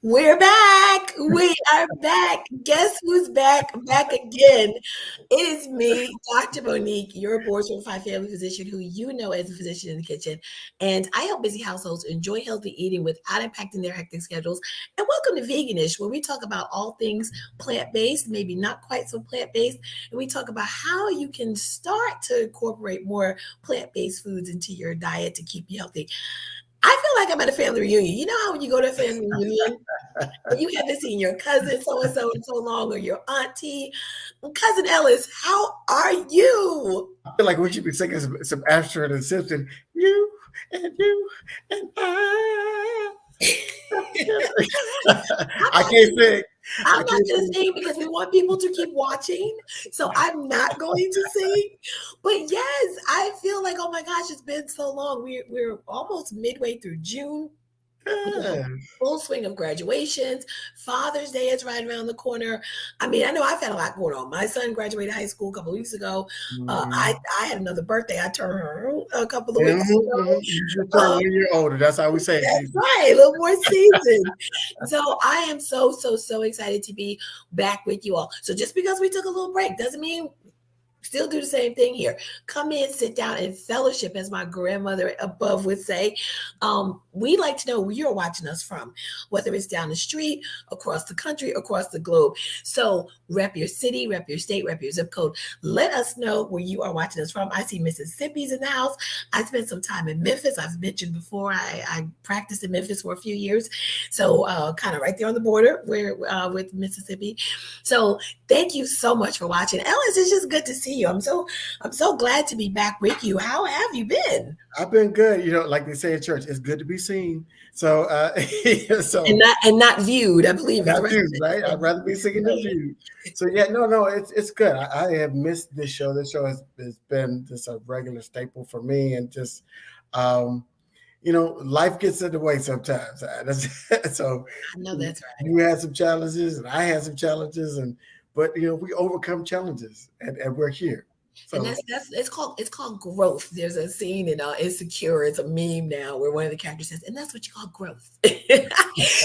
We're back. We are back. Guess who's back? Back again. It is me, Dr. Monique, your board certified family physician who you know as a physician in the kitchen. And I help busy households enjoy healthy eating without impacting their hectic schedules. And welcome to Veganish, where we talk about all things plant based, maybe not quite so plant based. And we talk about how you can start to incorporate more plant based foods into your diet to keep you healthy. I feel like I'm at a family reunion. You know how when you go to a family reunion and you haven't seen your cousin so and so in so long, or your auntie, cousin Ellis, how are you? I feel like we should be singing some Astrid and Simpson. You and you and I. I'm I not, can't sing. I I'm not can't going to sing. sing because we want people to keep watching. So I'm not going to sing. But yes, I feel like, oh my gosh, it's been so long. We're almost midway through June. Yeah. Full swing of graduations. Father's Day is right around the corner. I mean, I know I've had a lot going on. My son graduated high school a couple of weeks ago. Mhm. I had another birthday. I turned a couple of Mhm, weeks mhm. You just ago. turned 1 year older. That's how we say it, That's Jesus. right, a little more seasoned. So I am so excited to be back with you all. So just because we took a little break doesn't mean still do the same thing here. Come in, sit down, and fellowship, as my grandmother above would say. We like to know where you're watching us from, whether it's down the street, across the country, across the globe. So rep your city, rep your state, rep your zip code. Let us know where you are watching us from. I see Mississippi's in the house. I spent some time in Memphis. I've mentioned before I practiced in Memphis for a few years. So kind of right there on the border where with Mississippi. So thank you so much for watching. Ellis, it's just good to see you. I'm so glad to be back with you. How have you been? I've been good. Like they say in church, it's good to be seen. So, And so not viewed, I believe is the not rest of viewed, right? I'd rather be singing than it. viewed. So yeah, no, it's good. I have missed this show. This show has been just a regular staple for me, and just um, life gets in the way sometimes. So I know that's right. you had some challenges, and I had some challenges, but we overcome challenges, and we're here. And So that's it's called growth. There's a scene in Insecure. It's a meme now where one of the characters says, and that's what you call growth.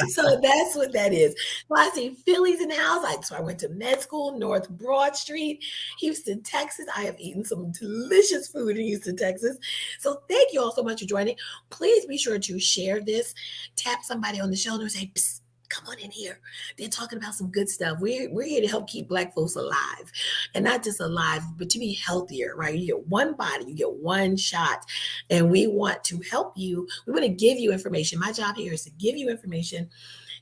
So that's what that is. Well, I see Philly's in the house. So I went to med school, North Broad Street, Houston, Texas. I have eaten some delicious food in Houston, Texas. So thank you all so much for joining. Please be sure to share this. Tap somebody on the shoulder and say, psst, come on in here. They're talking about some good stuff. We're here to help keep Black folks alive, and not just alive, but to be healthier, right? You get one body, you get one shot, and we want to help you. We want to give you information. My job here is to give you information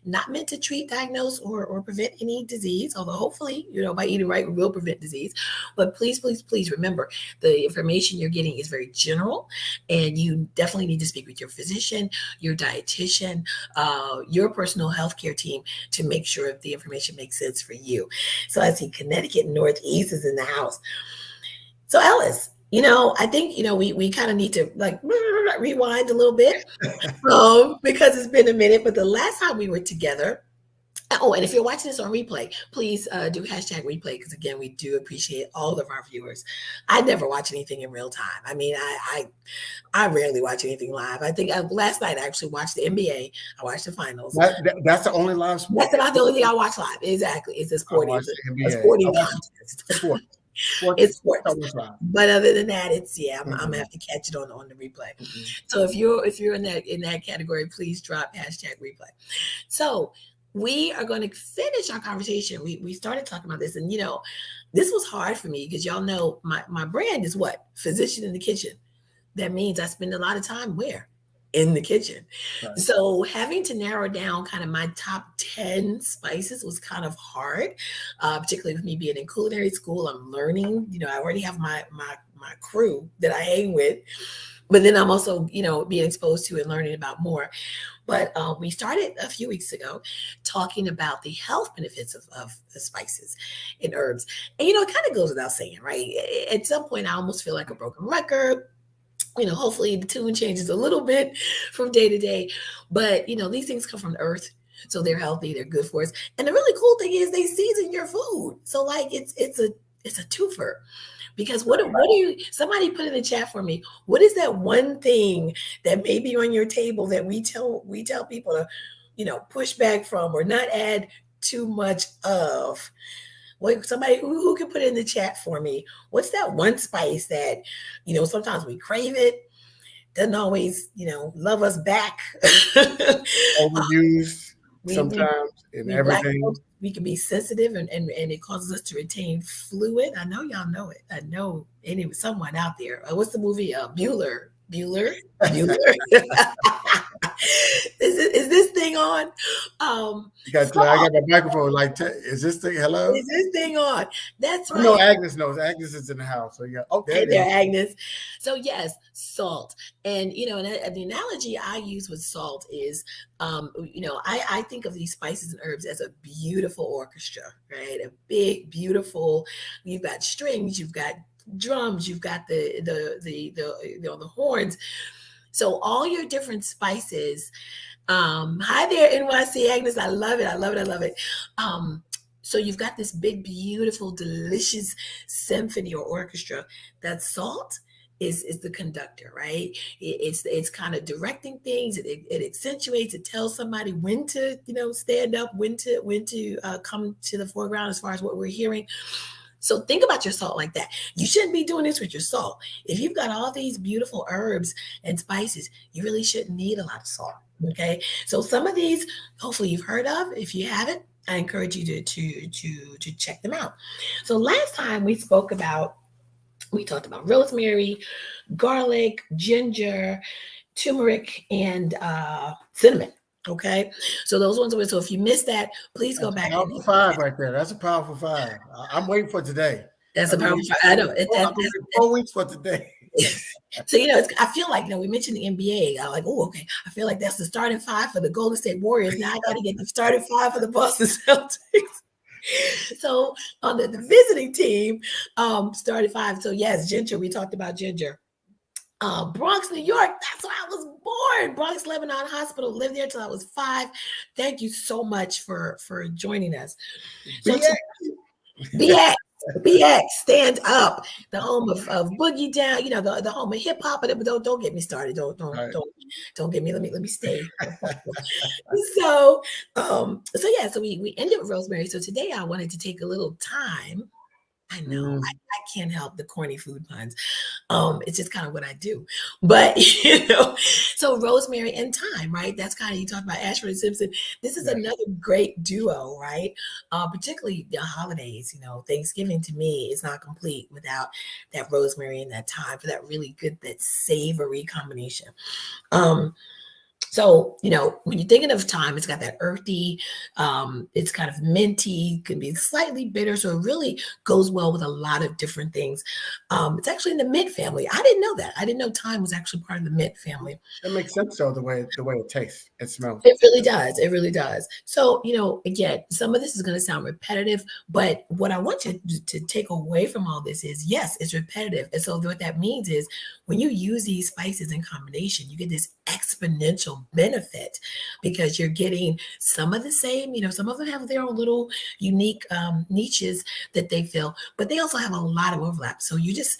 not meant to treat, diagnose, or prevent any disease, although hopefully, by eating right, we will prevent disease. But please remember the information you're getting is very general, and you definitely need to speak with your physician, your dietitian, your personal healthcare team to make sure the information makes sense for you. So I see Connecticut Northeast is in the house. So Ellis, I think we kind of need to like rewind a little bit because it's been a minute. But the last time we were together, oh, and if you're watching this on replay, please do hashtag replay because again, we do appreciate all of our viewers. I never watch anything in real time. I mean, I rarely watch anything live. I think last night I actually watched the NBA. I watched the finals. that's the only live sport That's about the only thing I watch live. Exactly, it's a I sporting, watch. it's The a NBA. I sporting watch contest. sports. Sports. It's sports. Always live. But other than that, it's I'm gonna Mhm, have to catch it on the replay. mhm. So if you're in that category, please drop hashtag replay. So we are going to finish our conversation. We started talking about this, and this was hard for me because y'all know my brand is what? Physician in the kitchen. That means I spend a lot of time where? In the kitchen. Right. So having to narrow down kind of my top 10 spices was kind of hard, particularly with me being in culinary school. I'm learning, I already have my crew that I hang with, but then I'm also, being exposed to and learning about more. But we started a few weeks ago talking about the health benefits of the spices and herbs. And, it kind of goes without saying, right? At some point, I almost feel like a broken record. Hopefully the tune changes a little bit from day to day. But, these things come from the earth. So they're healthy, they're good for us. And the really cool thing is they season your food. So like it's a twofer. Because what do you somebody put in the chat for me? What is that one thing that may be on your table that we tell people to push back from or not add too much of. Wait, somebody who can put it in the chat for me. What's that one spice that, sometimes we crave it, doesn't always, love us back. Overused we sometimes in we black everything. folks, we can be sensitive and it causes us to retain fluid. I know y'all know it. I know someone out there. What's the movie? Bueller. Is this thing on? I got my microphone. Like, is this thing? Hello. Is this thing on? That's I know right. Agnes knows. Agnes is in the house. So yeah. Oh, there Hey it there, is. Agnes. So yes, salt, and the analogy I use with salt is, I think of these spices and herbs as a beautiful orchestra, right? A big, beautiful. You've got strings, you've got drums, you've got the horns. So all your different spices. Hi there, NYC Agnes. I love it. I love it. I love it. So you've got this big, beautiful, delicious symphony or orchestra. That salt is the conductor, right? It's kind of directing things. It accentuates. It tells somebody when to stand up, when to come to the foreground as far as what we're hearing. So think about your salt like that. You shouldn't be doing this with your salt. If you've got all these beautiful herbs and spices, you really shouldn't need a lot of salt. Okay. So some of these, hopefully you've heard of. If you haven't, I encourage you to check them out. So last time we talked about rosemary, garlic, ginger, turmeric, and cinnamon. Okay, so those ones were. So if you missed that, please go That's a back and powerful five right there. That's a powerful five. I'm waiting for today. that's a powerful. I know it, I've been waiting 4 weeks for today. So I feel like we mentioned the NBA. I'm like, oh, okay. I feel like that's the starting five for the Golden State Warriors. Now I got to get the starting five for the Boston Celtics. So on the visiting team, starting five. So yes, ginger. We talked about ginger. Bronx, New York. That's where I was born. Bronx Lebanon Hospital. Lived there till I was 5. Thank you so much for joining us. So BX, BX, stand up. The home of Boogie Down. The home of hip hop. But don't get me started. Don't get me. Let me stay. So yeah. So we ended with rosemary. So today I wanted to take a little time. I know I can't help the corny food puns. It's just kind of what I do. But so rosemary and thyme, right? That's kind of, you talked about Ashford and Simpson. This is another great duo, right? Particularly the holidays. Thanksgiving to me is not complete without that rosemary and that thyme for that really good, that savory combination. So, when you're thinking of thyme, it's got that earthy, it's kind of minty, can be slightly bitter. So it really goes well with a lot of different things. It's actually in the mint family. I didn't know that. I didn't know thyme was actually part of the mint family. It makes sense though, the way it tastes, it smells. It really does. It really does. So, again, some of this is going to sound repetitive, but what I want you to take away from all this is, yes, it's repetitive. And so what that means is when you use these spices in combination, you get this exponential benefit because you're getting some of the same, some of them have their own little unique niches that they fill, but they also have a lot of overlap. So you just,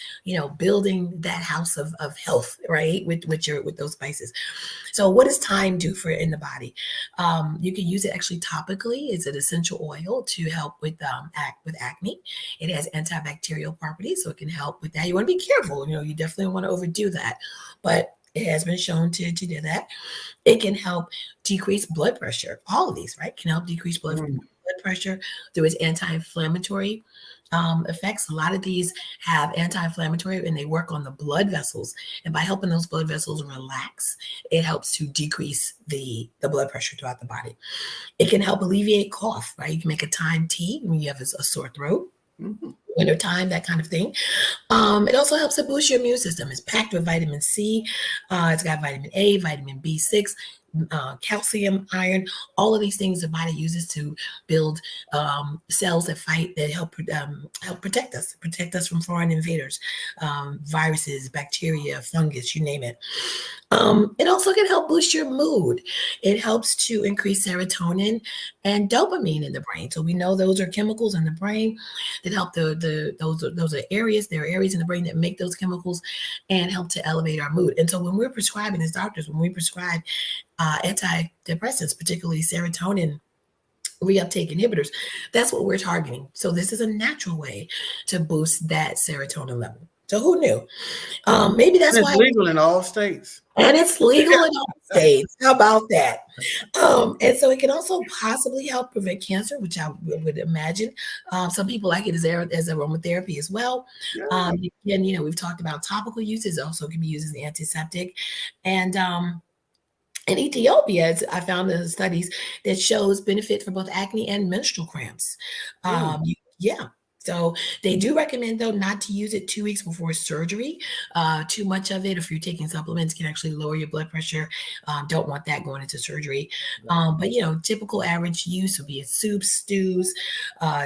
building that house of health, right? With those spices. So what does thyme do for in the body? You can use it actually topically. It's an essential oil to help with acne. It has antibacterial properties, so it can help with that. You want to be careful. You definitely don't want to overdo that, but it has been shown to do that. It can help decrease blood pressure. All of these, right, can help decrease blood pressure through its anti-inflammatory effects. A lot of these have anti-inflammatory and they work on the blood vessels. And by helping those blood vessels relax, it helps to decrease the blood pressure throughout the body. It can help alleviate cough, right? You can make a thyme tea when you have a sore throat. Winter time, that kind of thing. It also helps to boost your immune system. It's packed with vitamin C. It's got vitamin A, vitamin B6, calcium, iron, all of these things the body uses to build cells that help protect us from foreign invaders, viruses, bacteria, fungus, you name it. It also can help boost your mood. It helps to increase serotonin and dopamine in the brain. So we know those are chemicals in the brain that help the those are areas. There are areas in the brain that make those chemicals and help to elevate our mood. And so when we're prescribing as doctors, when we prescribe antidepressants, particularly serotonin reuptake inhibitors, that's what we're targeting. So this is a natural way to boost that serotonin level. So who knew? Maybe And that's it's why. legal in all states. And it's legal in all states. How about that? And so it can also possibly help prevent cancer, which I would imagine. Some people like it as aromatherapy as well. Yeah. And we've talked about topical uses. Also can be used as an antiseptic, and in Ethiopia, I found in the studies that shows benefit for both acne and menstrual cramps. Mm. Yeah. So they do recommend, though, not to use it 2 weeks before surgery. Too much of it, if you're taking supplements, can actually lower your blood pressure. Don't want that going into surgery. But typical average use would be soups, stews,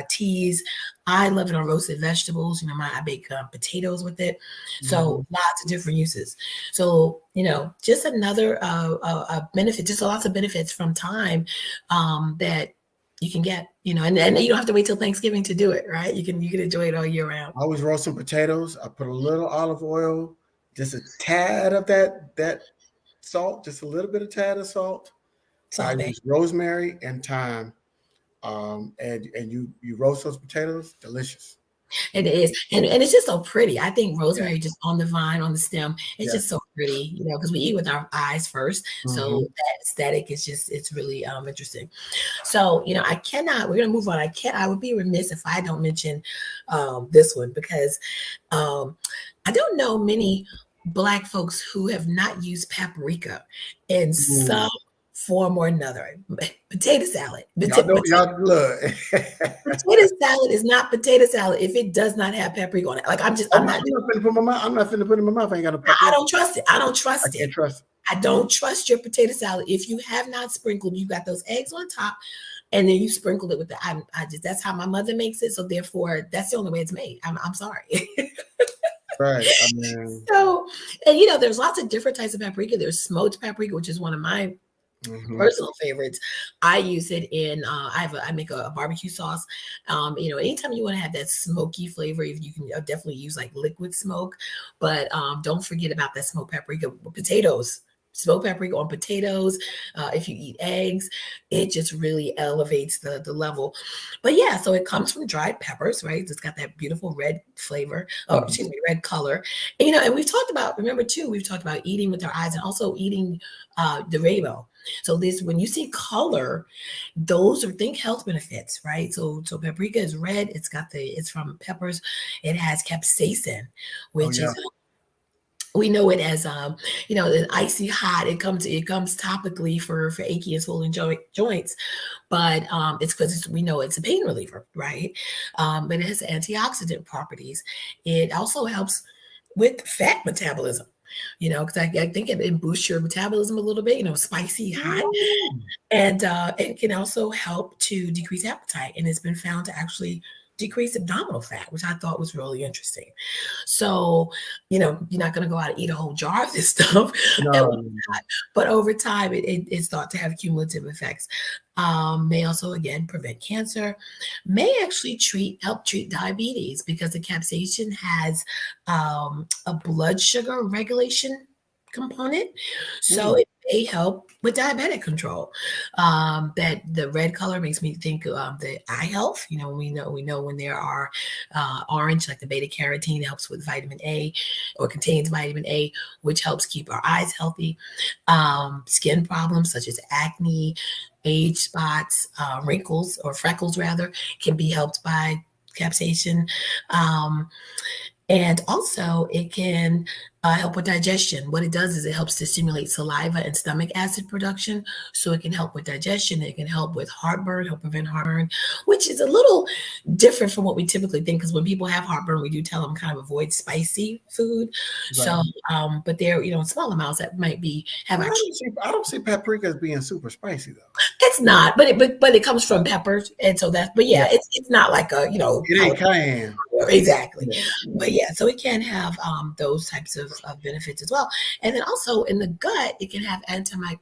teas. I love it on roasted vegetables. I bake potatoes with it. So Mhm. lots of different uses. So, just another benefit, just lots of benefits from thyme that you can get, and you don't have to wait till Thanksgiving to do it, right? You can enjoy it all year round. I always roast some potatoes. I put a little olive oil, just a tad of that salt, just a little bit of tad of salt. I Saute. use rosemary and thyme, and you roast those potatoes. Delicious. It is, and it's just so pretty. I think Yeah. rosemary just on the vine, on the stem, it's Yeah. just so pretty, because we eat with our eyes first. So Hmm. that aesthetic is it's really interesting. So, we're gonna move on. I would be remiss if I don't mention this one because um, I don't know many Black folks who have not used paprika in some Mm. form or another. Potato salad. Y'all know, y'all look. Potato salad is not potato salad if it does not have paprika on it. Like I'm not I'm not finna put my mouth. I'm not finna put it in my mouth. I ain't got no I paprika. don't trust it. I don't I trust it. can't trust it. I don't trust your potato salad. If you have not sprinkled, you got those eggs on top, and then you sprinkled it with I just that's how my mother makes it. So therefore, that's the only way it's made. I'm sorry. Right. I mean, So, and there's lots of different types of paprika. There's smoked paprika, which is one of my mhm. personal favorites. I use it in I make a barbecue sauce. Anytime you want to have that smoky flavor, if you can definitely use like liquid smoke, but don't forget about that smoked paprika potatoes. Smoked paprika on potatoes. If you eat eggs, it just really elevates the level. But yeah, so it comes from dried peppers, right? It's got that beautiful red flavor, or Mhm. excuse me, red color. And we've talked about, remember too, we've talked about eating with our eyes and also eating the rainbow. So this, when you see color, those are think health benefits, right? So paprika is red. It's from peppers. It has capsaicin, Oh which yeah. is we know it as an icy hot. It comes topically for achy and swollen joints, but it's because we know it's a pain reliever, right? But it has antioxidant properties. It also helps with fat metabolism. Because I think it boosts your metabolism a little bit. Spicy, hot, Mm. and it can also help to decrease appetite. And it's been found to actually decrease abdominal fat, which I thought was really interesting. So, you're not going to go out and eat a whole jar of this stuff at one No. time, but over time, it's thought to have cumulative effects. May also, again, prevent cancer, may actually help treat diabetes because the capsaicin has a blood sugar regulation component. So Mm. it may help with diabetic control. That the red color makes me think of the eye health. We know when there are orange, like the beta carotene helps with vitamin A or contains vitamin A, which helps keep our eyes healthy. Skin problems such as acne, age spots, wrinkles or freckles rather, can be helped by capsaicin. Um, and also, it can help with digestion. What it does is it helps to stimulate saliva and stomach acid production. So it can help with digestion. It can help with heartburn, help prevent heartburn, which is a little different from what we typically think. Because when people have heartburn, we do tell them kind of avoid spicy food. Right. So, but there, in small amounts that might have Well, actually. I don't see paprika as being super spicy though. It's not, but it comes from peppers, and so but yeah, Yeah. it's not like a It ain't cayenne. exactly. Yeah. But yeah, so it can have those types of benefits as well. And then also in the gut, it can have antimicrobial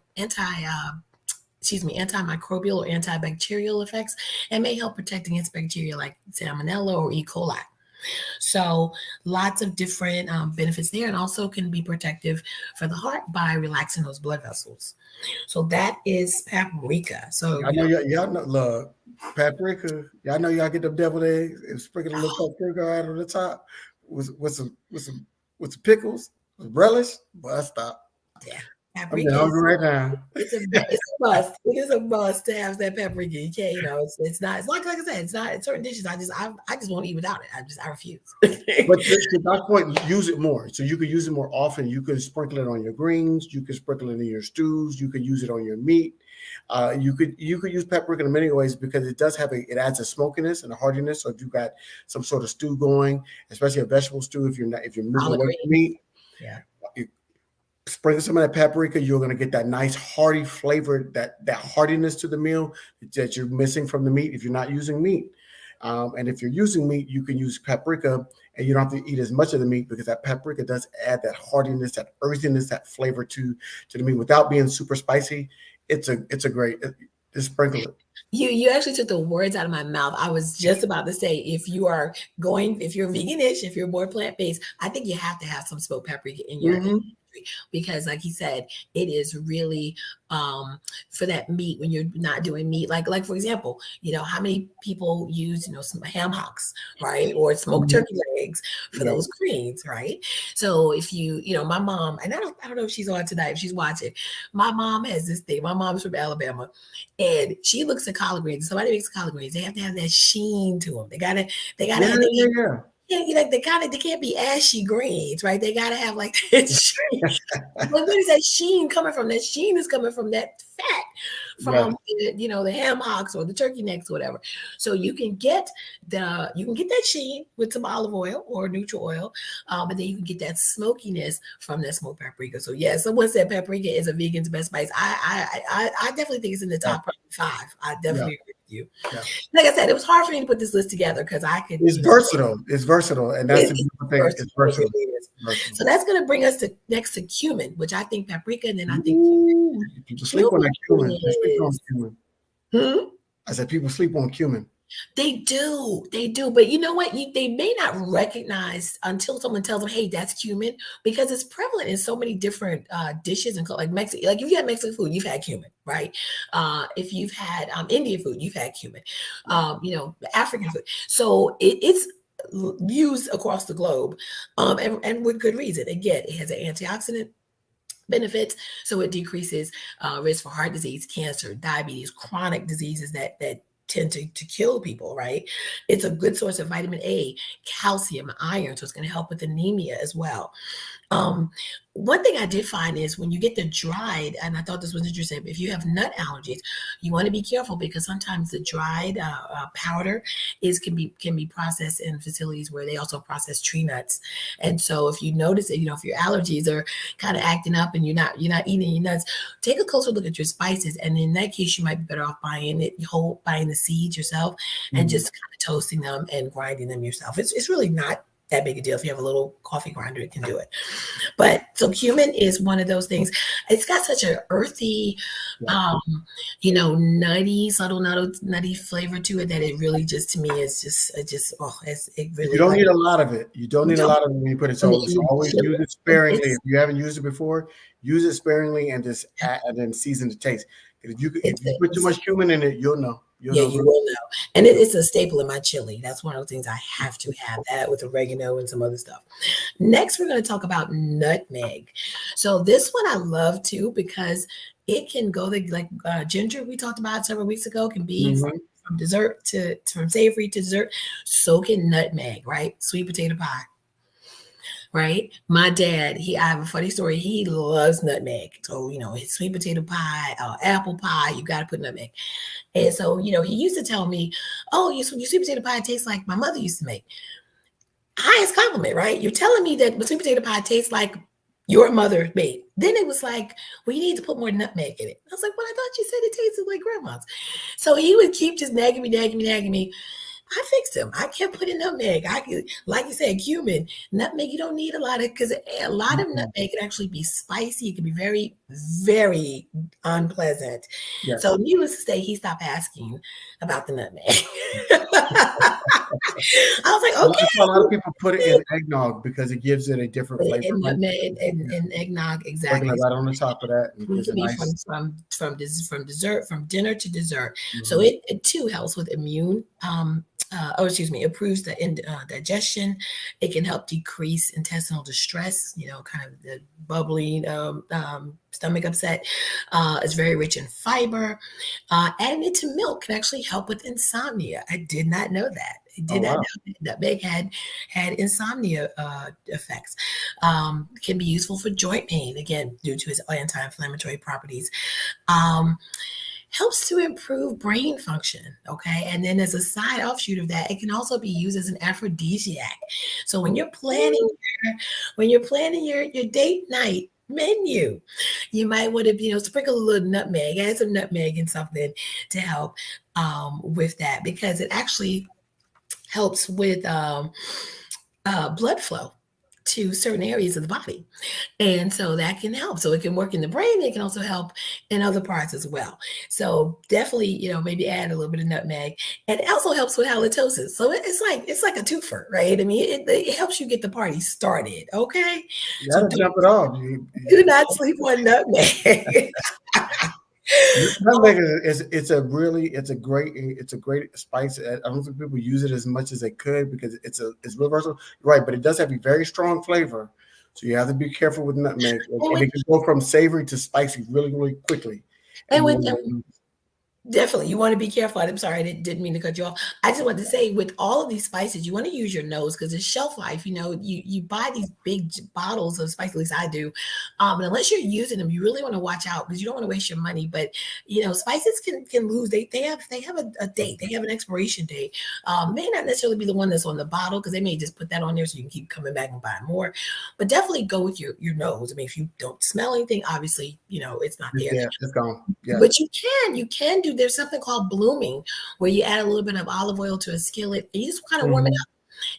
or antibacterial effects and may help protect against bacteria like salmonella or E. coli. So lots of different benefits there, and also can be protective for the heart by relaxing those blood vessels. So that is paprika. So, I know y'all know look, paprika. Y'all know y'all get them deviled eggs and sprinkle a little paprika out on the top with some pickles, with relish. But stop. yeah, I'm getting paprika is hungry right now. it's a must. It is a must to have that paprika. You can't, it's not. It's like I said, it's not in certain dishes. I just won't eat without it. I refuse. But to that point, use it more. So you could use it more often. You can sprinkle it on your greens. You can sprinkle it in your stews. You can use it on your meat. You could use paprika in many ways because it adds a smokiness and a heartiness. So if you've got some sort of stew going, especially a vegetable stew, if you're moving Collard away from greens. meat, Yeah. you sprinkle some of that paprika. You're going to get that nice hearty flavor, that heartiness to the meal that you're missing from the meat if you're not using meat. And if you're using meat, you can use paprika, and you don't have to eat as much of the meat because that paprika does add that heartiness, that earthiness, that flavor to the meat without being super spicy. It's a great. Just sprinkle it. You actually took the words out of my mouth. I was just about to say, if you're veganish, if you're more plant-based, I think you have to have some smoked paprika in your Hmm. because like he said, it is really for that meat when you're not doing meat. Like for example, how many people use, some ham hocks, right? Or smoked Hmm. turkey legs for Yeah. those greens, right? So if my mom, and I don't know if she's on tonight, if she's watching, my mom has this thing. My mom's from Alabama, and she looks at collard greens. Somebody makes collard greens. They have to have that sheen to them. They gotta Yeah. have Yeah. the Yeah. yeah, they can't be ashy greens, right? They gotta have like that sheen. But what is that sheen coming from? That sheen is coming from that fat Right. from the ham hocks or the turkey necks or whatever. So you can get that sheen with some olive oil or neutral oil, and then you can get that smokiness from that smoked paprika. So yeah, someone said paprika is a vegan's best spice. I definitely think it's in the Yeah. top probably five. I Yeah. definitely agree with you. Yeah. Like I said, it was hard for me to put this list together because I could, It's versatile. It's versatile, and that's the it's beautiful thing. versatile. It's It versatile. really is. Versatile. So that's going to bring us to next to cumin, which I think paprika, and then I think Ooh, people sleep on cumin that cumin. They sleep on is. cumin. Hmm? I said people sleep on cumin. They do, but you know what? They may not recognize until someone tells them, "Hey, that's cumin," because it's prevalent in so many different dishes and like Mexican. Like if you had Mexican food, you've had cumin, right? If you've had Indian food, you've had cumin. African food. So it's used across the globe, and with good reason. Again, it has an antioxidant benefits, so it decreases risk for heart disease, cancer, diabetes, chronic diseases that tend to kill people, right? It's a good source of vitamin A, calcium, iron, so it's going to help with anemia as well. um, One thing I did find is when you get the dried, and I thought this was interesting, if you have nut allergies, you want to be careful because sometimes the dried powder can be processed in facilities where they also process tree nuts. And so if you notice that, if your allergies are kind of acting up and you're not eating your nuts, take a closer look at your spices. And in that case, you might be better off buying the seeds yourself and Mhm. just kind of toasting them and grinding them yourself. It's really not that big a deal. If you have a little coffee grinder, it can do it. But so cumin is one of those things. It's got such an earthy, Yeah. um, nutty, subtle nutty flavor to it that it really just to me is it You really don't like need a lot of it. You don't you need a don't lot of it when you put it. and then So you always chill use it. it sparingly. If It's you haven't used it before, use it sparingly and just add and then season the taste. If you put too it's much cumin in it, you'll know. You'll yeah, know. you will know. And it's a staple in my chili. That's one of the things I have to have that with oregano and some other stuff. Next, we're going to talk about nutmeg. So this one I love too because it can go like ginger we talked about several weeks ago can be Mhm. from dessert from savory to dessert. So can nutmeg, right? Sweet potato pie, right? My dad, I have a funny story. He loves nutmeg. So his sweet potato pie, apple pie, you got to put nutmeg. And so he used to tell me, "Oh, your sweet potato pie tastes like my mother used to make." Highest compliment, right? You're telling me that sweet potato pie tastes like your mother made. Then it was like, well, you need to put more nutmeg in it. I was like, well, I thought you said it tasted like grandma's. So he would keep just nagging me, nagging me, nagging me. I fixed him. I kept putting nutmeg. I could, like you said, cumin, nutmeg. You don't need a lot of because a lot of Mhm. nutmeg can actually be spicy. It can be very very unpleasant. Yes. So needless to say, he stopped asking about the nutmeg. I was like, That's why a lot of okay. people put it in eggnog because it gives it a different flavor. And Right? nutmeg Yeah. and eggnog, Sprinkle exactly. it right on the top of that and it It gives can a be nice. from dessert, from dinner to dessert. So Mhm. it too helps with immune. Excuse me, improves the digestion. It can help decrease intestinal distress. Kind of the bubbling stomach upset. It's very rich in fiber. Adding it to milk can actually help with insomnia. I did not know that. I Oh did not wow. know that Big had insomnia effects. Can be useful for joint pain, again, due to its anti-inflammatory properties. Um, Helps to improve brain function. Okay. And then as a side offshoot of that, it can also be used as an aphrodisiac. So when you're planning your date night menu, you might want to, sprinkle a little nutmeg, add some nutmeg and something to help with that, because it actually helps with blood flow to certain areas of the body. And so that can help. So it can work in the brain. It can also help in other parts as well. So definitely, maybe add a little bit of nutmeg, and it also helps with halitosis. So it's like a twofer, right? I mean, it helps you get the party started. Okay, You so gotta jump it off. do not sleep on nutmeg. Nutmeg it's a great spice. I don't think people use it as much as they could because it's real versatile. Right, but it does have a very strong flavor, so you have to be careful with nutmeg, and and with it can go from savory to spicy really, really quickly. And and you with want and to, Definitely, you want to be careful. I'm sorry, I didn't mean to cut you off. I just wanted to say, with all of these spices, you want to use your nose because it's shelf life. You buy these big bottles of spice. At least I do. And unless you're using them, you really want to watch out because you don't want to waste your money. But spices can lose. They have a date. They have an expiration date. May not necessarily be the one that's on the bottle because they may just put that on there so you can keep coming back and buying more. But definitely go with your nose. I mean, if you don't smell anything, obviously it's not there. yeah, it's gone. Yeah, But you can do, there's something called blooming, where you add a little bit of olive oil to a skillet and you just kind of warm it hmm up.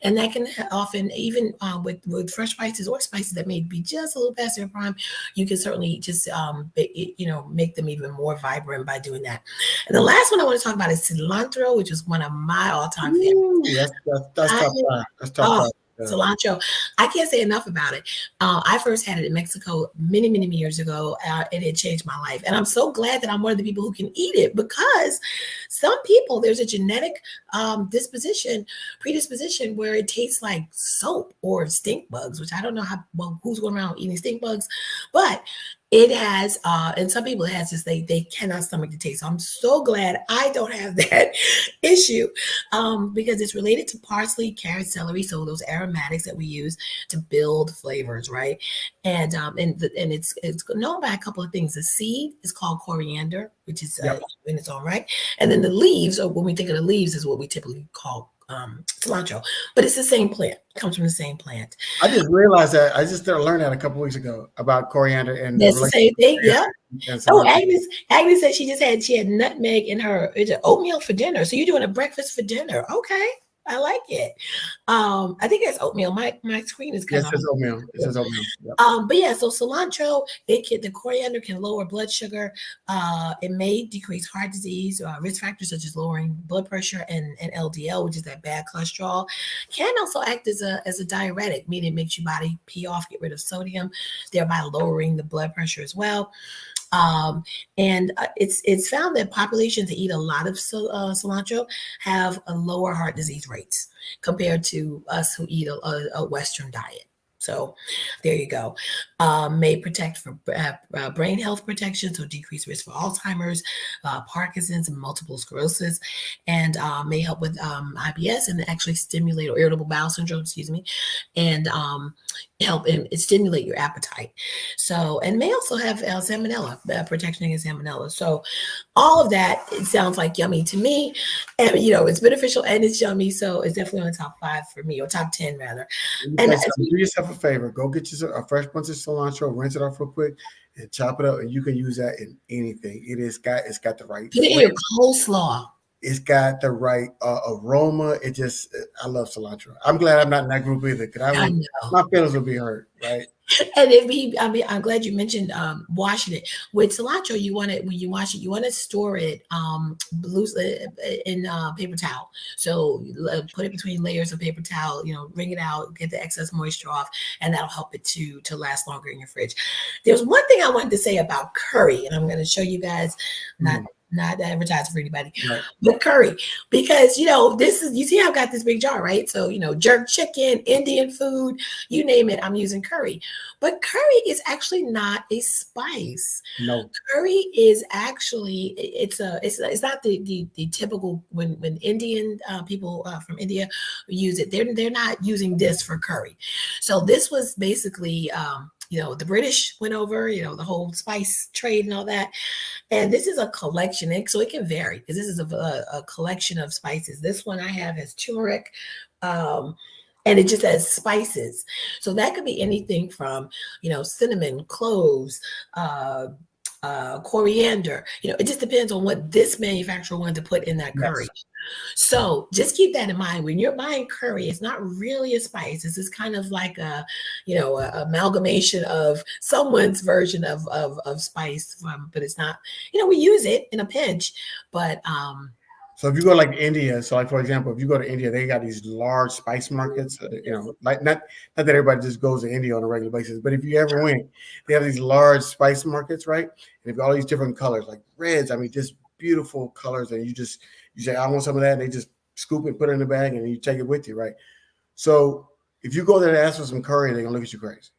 And that can often, even with fresh spices or spices that may be just a little past their prime, you can certainly just make them even more vibrant by doing that. And the last one I want to talk about is cilantro, which is one of my all-time favorites. Ooh, that's I top five. That's top Oh, five. Yeah. cilantro. I can't say enough about it. I first had it in Mexico many, many years ago, and it changed my life. And I'm so glad that I'm one of the people who can eat it, because some people, there's a genetic predisposition, where it tastes like soap or stink bugs, which I don't know who's going around eating stink bugs, but it has, and some people it has this, they cannot stomach the taste. So I'm so glad I don't have that issue, because it's related to parsley, carrot, celery, so those aromatics that we use to build flavors, right? And it's known by a couple of things. The seed is called coriander, which is Yep. in its own right, and then the leaves, or when we think of the leaves, is what we typically call cilantro. But it's the same plant; it comes from the same plant. I just realized that. I just started learning that a couple weeks ago about coriander and the That's the relationship same thing. between Yep. it and Oh, cilantro. Agnes said she had nutmeg in her oatmeal for dinner. So you're doing a breakfast for dinner. Okay. I like it. I think that's oatmeal. My screen is kind Yes, of it's oatmeal. It says oatmeal. Yep. but yeah, so cilantro, the coriander can lower blood sugar. It may decrease heart disease, risk factors such as lowering blood pressure and LDL, which is that bad cholesterol. Can also act as a diuretic, meaning it makes your body pee off, get rid of sodium, thereby lowering the blood pressure as well. Um, and it's found that populations that eat a lot of cilantro have a lower heart disease rates compared to us who eat a Western diet. So there you go. May protect for brain health protection, so decreased risk for Alzheimer's, Parkinson's, and multiple sclerosis, and may help with IBS, and actually stimulate, or irritable bowel syndrome, excuse me, and help and stimulate your appetite. So, and may also have salmonella, protection against salmonella. So all of that, it sounds like yummy to me, and it's beneficial and it's yummy. So it's definitely on the top 5 for me, or top 10 rather. Let me And tell you something. Do yourself a favor. Go get you a fresh bunch of cilantro, rinse it off real quick, and chop it up. And you can use that in anything. It's got the right put it in flavor. your coleslaw. It's got the right aroma. It just, I love cilantro. I'm glad I'm not in that group either, because I I would, know. my feelings would be hurt, right? And if he, I mean, I'm glad you mentioned washing it with cilantro. You want it when you wash it, you want to store it loosely in paper towel. So put it between layers of paper towel. You know, wring it out, get the excess moisture off, and that'll help it to last longer in your fridge. There's one thing I wanted to say about curry, and I'm going to show you guys. Not Mm, not advertising for anybody, right. but curry, because you know this is, you see I've got this big jar, right? So you know, jerk chicken, Indian food, you name it, I'm using curry. But curry is actually not a spice. No, Curry is actually, it's not the typical, when Indian people from India use it, they're not using this for curry. So this was basically you know, the British went over, you know, the whole spice trade and all that. And this is a collection, so it can vary because this is a collection of spices. This one I have has turmeric, um, and it just has spices. So that could be anything from, you know, cinnamon, cloves, uh, coriander. You know, it just depends on what this manufacturer wanted to put in that curry. yes. So just keep that in mind when you're buying curry. It's not really a spice. This is kind of like a, you know, a amalgamation of someone's version of spice. But it's not. You know, we use it in a pinch, but So if you go like India, so like for example, if you go to India, they got these large spice markets. Like not that everybody just goes to India on a regular basis, but if you ever went, they have these large spice markets, right? And they've got all these different colors, like reds. I mean, just beautiful colors, and you say, I want some of that, and they just scoop it, put it in the bag, and you take it with you, right? So if you go there and ask for some curry, they're gonna look at you crazy,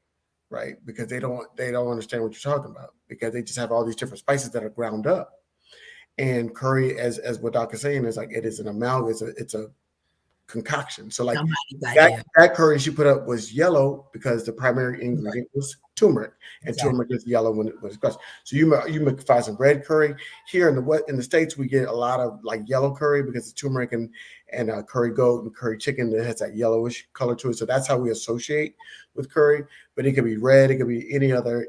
right? Because they don't understand what you're talking about, because they just have all these different spices that are ground up. And curry, as what Doc is saying, is like it is an amalgam. It's a concoction. So like somebody's that idea. that curry she put up was yellow because the primary ingredient was turmeric, and Exactly. turmeric is yellow when it's crushed. So you may find some red curry here in the states. We get a lot of like yellow curry because it's turmeric and curry goat and curry chicken that has that yellowish color to it. So that's how we associate with curry. But it could be red, it could be any other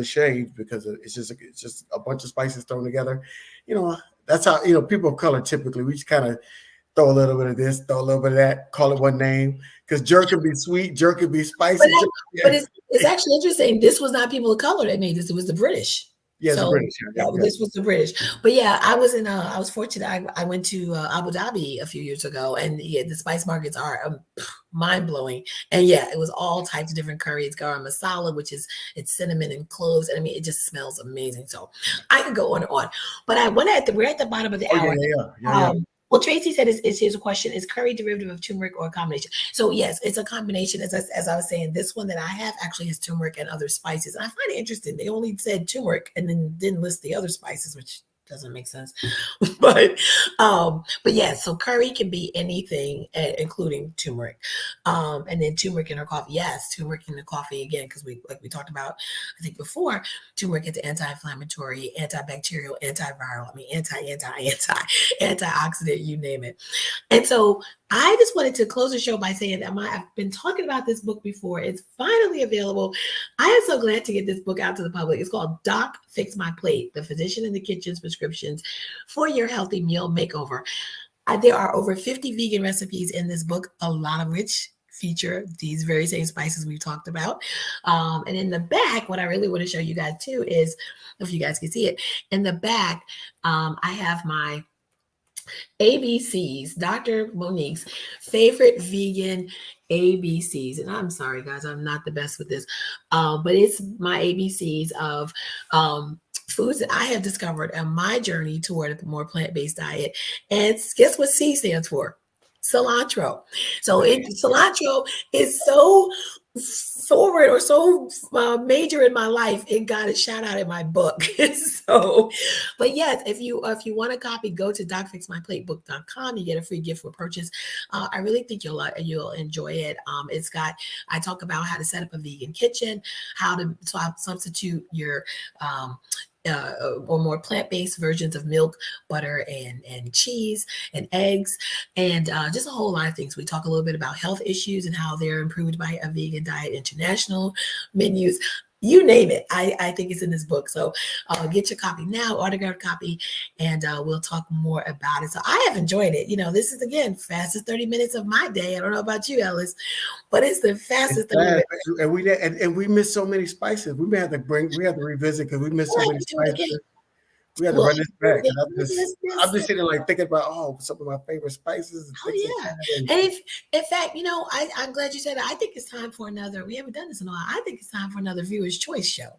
shade because it's just a bunch of spices thrown together. You know, that's how people of color typically we just kind of throw a little bit of this, throw a little bit of that, call it one name. Because jerk could be sweet, jerk could be But spicy. that, Jerk, yeah, but it's actually interesting. This was not people of color that made this. It was the British. yeah, it's a So British. Yeah, yeah, yeah, this was the British. But yeah, I was in. I was fortunate. I went to Abu Dhabi a few years ago, and yeah, the spice markets are mind blowing. And yeah, it was all types of different curries, garam masala, which is it's cinnamon and cloves. And I mean, it just smells amazing. So I could go on and on. But we're at the bottom of the oh yeah, hour. yeah, yeah, yeah, yeah. Well, Tracy said, is here's a question: is curry derivative of turmeric or a combination? So yes, it's a combination. As I was saying, this one that I have actually has turmeric and other spices. And I find it interesting. They only said turmeric and then didn't list the other spices, which doesn't make sense. But yeah, so curry can be anything, including turmeric. And then turmeric in our coffee. Yes, turmeric in the coffee again, because we talked about, I think before, turmeric is anti-inflammatory, antibacterial, antiviral. I mean, antioxidant, you name it. And so I just wanted to close the show by saying that I've been talking about this book before. It's finally available. I am so glad to get this book out to the public. It's called Doc Fix My Plate, The Physician in the Kitchen's Prescriptions for Your Healthy Meal Makeover. There are over 50 vegan recipes in this book, a lot of which feature these very same spices we've talked about. And in the back, what I really want to show you guys too is, if you guys can see it, in the back, I have my ABCs, Dr. Monique's favorite vegan ABCs. And I'm sorry, guys, I'm not the best with this, but it's my ABCs of foods that I have discovered on my journey toward a more plant-based diet. And guess what C stands for? Cilantro. So cilantro is so forward or so major in my life. It got a shout out in my book. So, but yes, if you want a copy, go to docfixmyplatebook.com. You get a free gift for purchase. I really think you'll enjoy it. I talk about how to set up a vegan kitchen, how to substitute your or more plant-based versions of milk, butter, and cheese and eggs, and just a whole lot of things. We talk a little bit about health issues and how they're improved by a vegan diet, international menus. You name it. I think it's in this book. So get your copy now, autographed copy, and we'll talk more about it. So I have enjoyed it. This is, again, fastest 30 minutes of my day. I don't know about you, Ellis, but it's the It's fastest 30 bad, minutes. and we miss so many spices. We have to revisit because we miss so All right, many we do it spices. again. We have to Well, run this back. And I'm this, just sitting like thinking about some of my favorite spices and things like oh yeah, that. And and if in fact, I'm glad you said that. I think it's time for another. We haven't done this in a while. I think it's time for another Viewer's Choice show,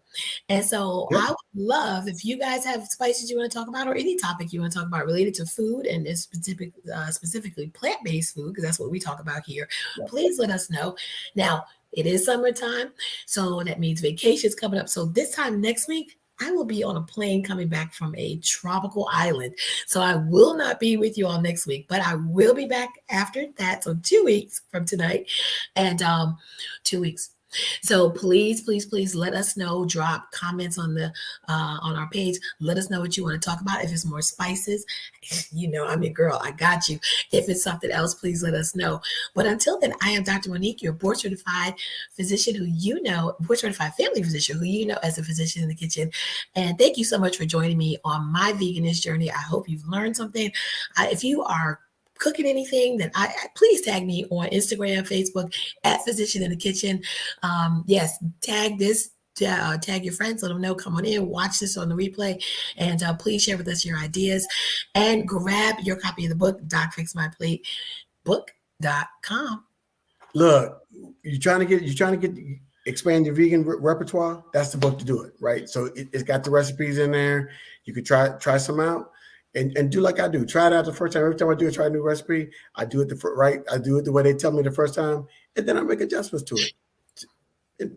and so yeah, I would love if you guys have spices you want to talk about or any topic you want to talk about related to food and it's specifically plant-based food, because that's what we talk about here. yeah. Please let us know. Now it is summertime, so that means vacations coming up. So this time next week, I will be on a plane coming back from a tropical island. So I will not be with you all next week, but I will be back after that. So 2 weeks from tonight, and 2 weeks. So please, please, please let us know. Drop comments on our page. Let us know what you want to talk about. If it's more spices, I'm your girl. I got you. If it's something else, please let us know. But until then, I am Dr. Monique, your board certified physician board certified family physician who you know as a physician in the kitchen. And thank you so much for joining me on my veganist journey. I hope you've learned something. If you are cooking anything, then please tag me on Instagram, Facebook at Physician in the Kitchen. Yes, tag this. Tag your friends, let them know, come on in, watch this on the replay, and please share with us your ideas and grab your copy of the book, Doc Fix My Plate, book.com. Look, you're trying to get expand your vegan repertoire. That's the book to do it, right? So it's got the recipes in there. You could try some out. And do like I do. Try it out the first time. Every time I try a new recipe, I do it I do it the way they tell me the first time, and then I make adjustments to it.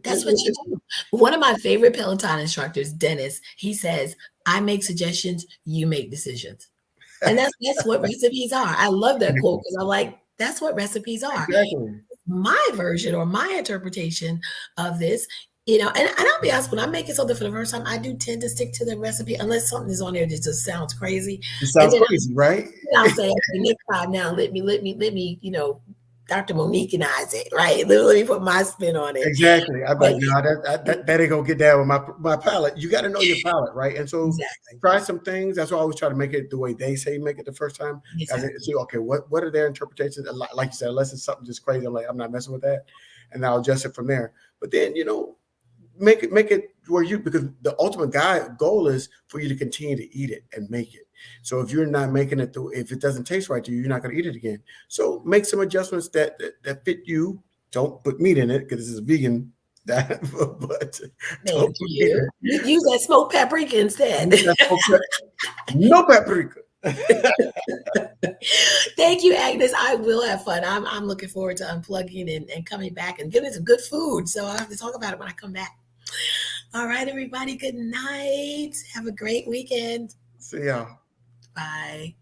That's what you do. One of my favorite Peloton instructors, Dennis, he says, I make suggestions, you make decisions. And that's what recipes are. I love that quote because I'm like, that's what recipes are. Exactly. My version or my interpretation of this, and I'll be honest, when I'm making something for the first time, I do tend to stick to the recipe unless something is on there that just sounds crazy. It And sounds then crazy, right? I'll say, okay, next time now, let me, Dr. Monique-anize it, right? Let me put my spin on it. Exactly. I'm But like, no, that ain't gonna get down with my palate. You got to know your palate, right? And so exactly. try some things. That's why I always try to make it the way they say make it the first time. Exactly. See, okay, what are their interpretations? Like you said, unless it's something just crazy, I'm not messing with that, and I'll adjust it from there. But then make it where because the ultimate goal is for you to continue to eat it and make it. So if you're not making it, if it doesn't taste right to you, you're not going to eat it again. So make some adjustments that fit you. Don't put meat in it because this is vegan. But Thank you. Use that smoked paprika instead. No paprika. Thank you, Agnes. I will have fun. I'm looking forward to unplugging and coming back and getting some good food. So I'll have to talk about it when I come back. All right, everybody. Good night. Have a great weekend. See y'all. Bye.